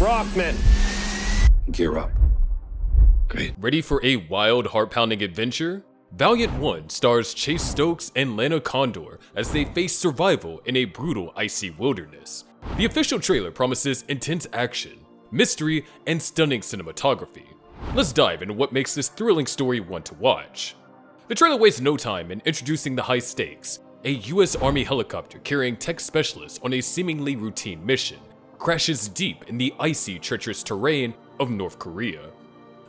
Brockman. Gear up. Great. Ready for a wild, heart-pounding adventure? Valiant One stars Chase Stokes and Lana Condor as they face survival in a brutal, icy wilderness. The official trailer promises intense action, mystery, and stunning cinematography. Let's dive into what makes this thrilling story one to watch. The trailer wastes no time in introducing the high stakes. A US Army helicopter carrying tech specialists on a seemingly routine mission crashes deep in the icy, treacherous terrain of North Korea.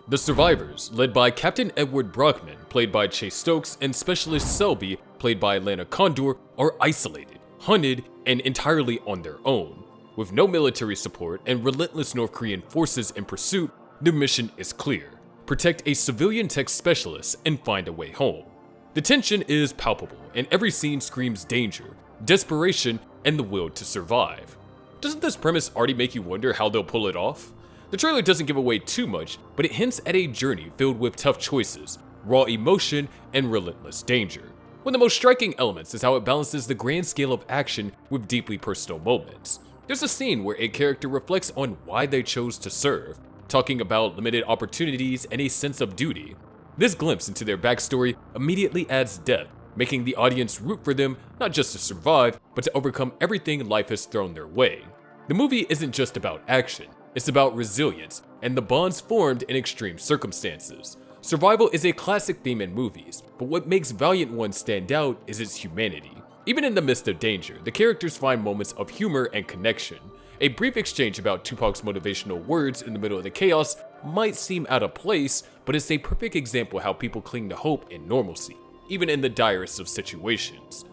The survivors, led by Captain Edward Brockman, played by Chase Stokes, and Specialist Selby, played by Lana Condor, are isolated, hunted, and entirely on their own. With no military support and relentless North Korean forces in pursuit, their mission is clear: protect a civilian tech specialist and find a way home. The tension is palpable, and every scene screams danger, desperation, and the will to survive. Doesn't this premise already make you wonder how they'll pull it off? The trailer doesn't give away too much, but it hints at a journey filled with tough choices, raw emotion, and relentless danger. One of the most striking elements is how it balances the grand scale of action with deeply personal moments. There's a scene where a character reflects on why they chose to serve, talking about limited opportunities and a sense of duty. This glimpse into their backstory immediately adds depth, making the audience root for them not just to survive, but to overcome everything life has thrown their way. The movie isn't just about action. It's about resilience and the bonds formed in extreme circumstances. Survival is a classic theme in movies, but what makes Valiant One stand out is its humanity. Even in the midst of danger, the characters find moments of humor and connection. A brief exchange about Tupac's motivational words in the middle of the chaos might seem out of place, but it's a perfect example of how people cling to hope and normalcy, even in the direst of situations.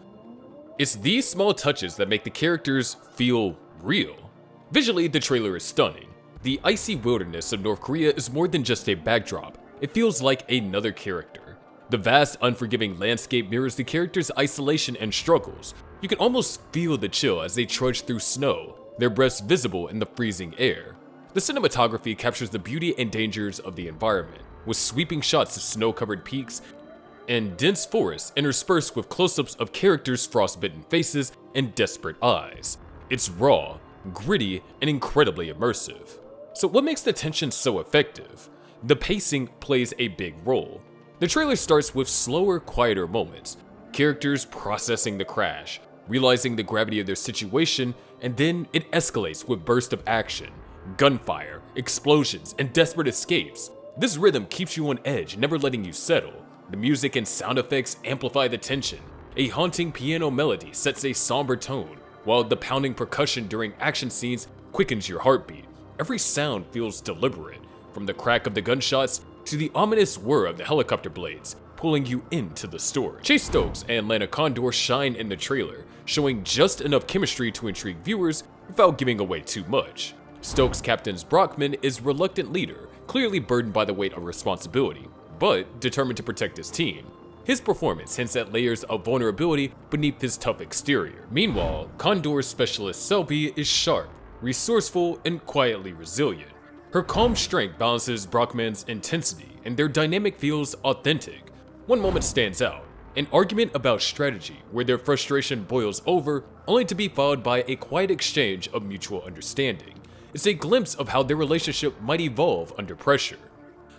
It's these small touches that make the characters feel real. Visually, the trailer is stunning. The icy wilderness of North Korea is more than just a backdrop. It feels like another character. The vast, unforgiving landscape mirrors the characters' isolation and struggles. You can almost feel the chill as they trudge through snow, their breaths visible in the freezing air. The cinematography captures the beauty and dangers of the environment, with sweeping shots of snow-covered peaks and dense forests interspersed with close-ups of characters' frostbitten faces and desperate eyes. It's raw, gritty, and incredibly immersive. So what makes the tension so effective? The pacing plays a big role. The trailer starts with slower, quieter moments, characters processing the crash, realizing the gravity of their situation, and then it escalates with bursts of action, gunfire, explosions, and desperate escapes. This rhythm keeps you on edge, never letting you settle. The music and sound effects amplify the tension. A haunting piano melody sets a somber tone, while the pounding percussion during action scenes quickens your heartbeat. Every sound feels deliberate, from the crack of the gunshots to the ominous whir of the helicopter blades, pulling you into the story. Chase Stokes and Lana Condor shine in the trailer, showing just enough chemistry to intrigue viewers without giving away too much. Stokes' Captain Brockman is a reluctant leader, clearly burdened by the weight of responsibility, but determined to protect his team. His performance hints at layers of vulnerability beneath his tough exterior. Meanwhile, Condor's Specialist Selby is sharp, resourceful, and quietly resilient. Her calm strength balances Brockman's intensity, and their dynamic feels authentic. One moment stands out, an argument about strategy where their frustration boils over, only to be followed by a quiet exchange of mutual understanding. It's a glimpse of how their relationship might evolve under pressure.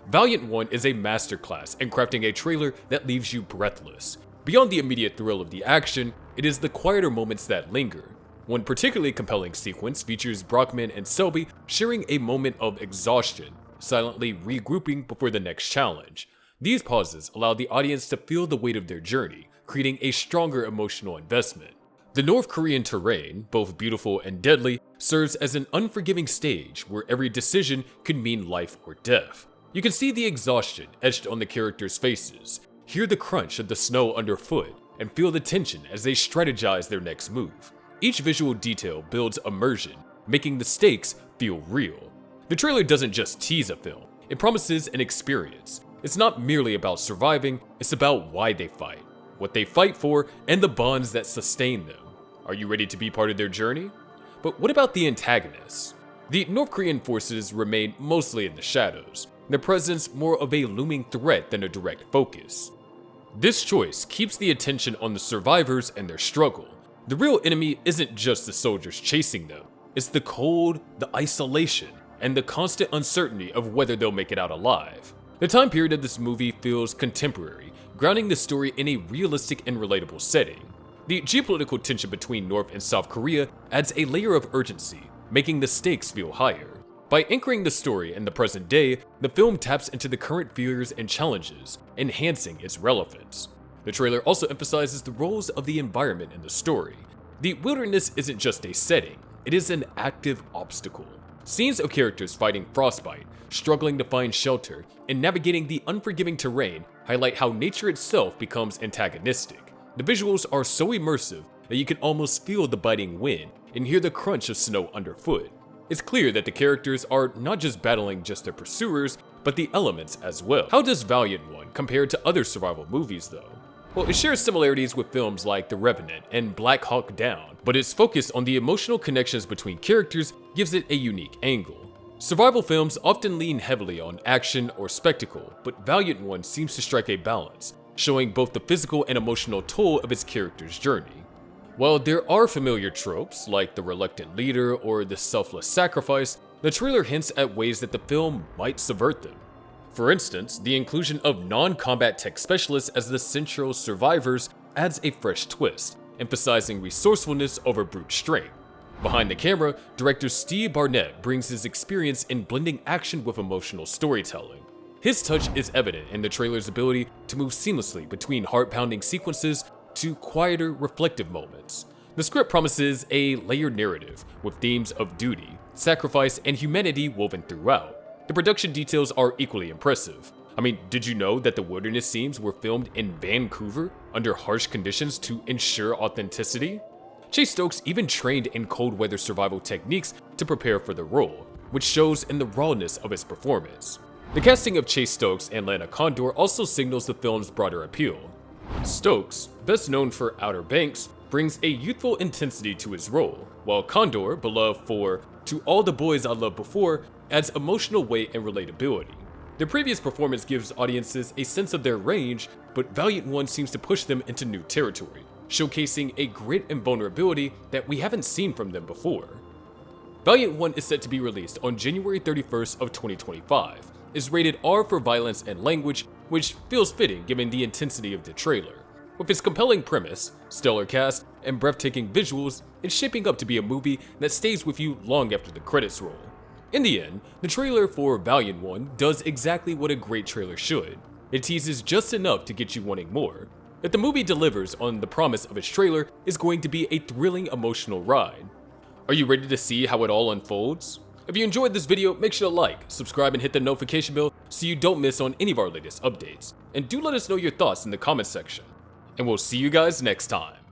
Valiant One is a masterclass in crafting a trailer that leaves you breathless. Beyond the immediate thrill of the action, it is the quieter moments that linger. One particularly compelling sequence features Brockman and Selby sharing a moment of exhaustion, silently regrouping before the next challenge. These pauses allow the audience to feel the weight of their journey, creating a stronger emotional investment. The North Korean terrain, both beautiful and deadly, serves as an unforgiving stage where every decision could mean life or death. You can see the exhaustion etched on the characters' faces, hear the crunch of the snow underfoot, and feel the tension as they strategize their next move. Each visual detail builds immersion, making the stakes feel real. The trailer doesn't just tease a film, it promises an experience. It's not merely about surviving, it's about why they fight, what they fight for, and the bonds that sustain them. Are you ready to be part of their journey? But what about the antagonists? The North Korean forces remain mostly in the shadows, their presence more of a looming threat than a direct focus. This choice keeps the attention on the survivors and their struggle. The real enemy isn't just the soldiers chasing them, it's the cold, the isolation, and the constant uncertainty of whether they'll make it out alive. The time period of this movie feels contemporary, grounding the story in a realistic and relatable setting. The geopolitical tension between North and South Korea adds a layer of urgency, making the stakes feel higher. By anchoring the story in the present day, the film taps into the current fears and challenges, enhancing its relevance. The trailer also emphasizes the roles of the environment in the story. The wilderness isn't just a setting, it is an active obstacle. Scenes of characters fighting frostbite, struggling to find shelter, and navigating the unforgiving terrain highlight how nature itself becomes antagonistic. The visuals are so immersive that you can almost feel the biting wind and hear the crunch of snow underfoot. It's clear that the characters are not just battling just their pursuers, but the elements as well. How does Valiant One compare to other survival movies though? Well, it shares similarities with films like The Revenant and Black Hawk Down, but its focus on the emotional connections between characters gives it a unique angle. Survival films often lean heavily on action or spectacle, but Valiant One seems to strike a balance, showing both the physical and emotional toll of its character's journey. While there are familiar tropes, like the reluctant leader or the selfless sacrifice, the trailer hints at ways that the film might subvert them. For instance, the inclusion of non-combat tech specialists as the central survivors adds a fresh twist, emphasizing resourcefulness over brute strength. Behind the camera, director Steve Barnett brings his experience in blending action with emotional storytelling. His touch is evident in the trailer's ability to move seamlessly between heart-pounding sequences to quieter, reflective moments. The script promises a layered narrative, with themes of duty, sacrifice, and humanity woven throughout. The production details are equally impressive. I mean, did you know that the wilderness scenes were filmed in Vancouver under harsh conditions to ensure authenticity? Chase Stokes even trained in cold weather survival techniques to prepare for the role, which shows in the rawness of his performance. The casting of Chase Stokes and Lana Condor also signals the film's broader appeal. Stokes, best known for Outer Banks, brings a youthful intensity to his role, while Condor, beloved for To All the Boys I Loved Before, adds emotional weight and relatability. Their previous performance gives audiences a sense of their range, but Valiant One seems to push them into new territory, showcasing a grit and vulnerability that we haven't seen from them before. Valiant One is set to be released on January 31st of 2025, is rated R for violence and language, which feels fitting given the intensity of the trailer. With its compelling premise, stellar cast, and breathtaking visuals, it's shaping up to be a movie that stays with you long after the credits roll. In the end, the trailer for Valiant One does exactly what a great trailer should. It teases just enough to get you wanting more. If the movie delivers on the promise of its trailer, it's going to be a thrilling emotional ride. Are you ready to see how it all unfolds? If you enjoyed this video, make sure to like, subscribe, and hit the notification bell so you don't miss on any of our latest updates. And do let us know your thoughts in the comments section. And we'll see you guys next time.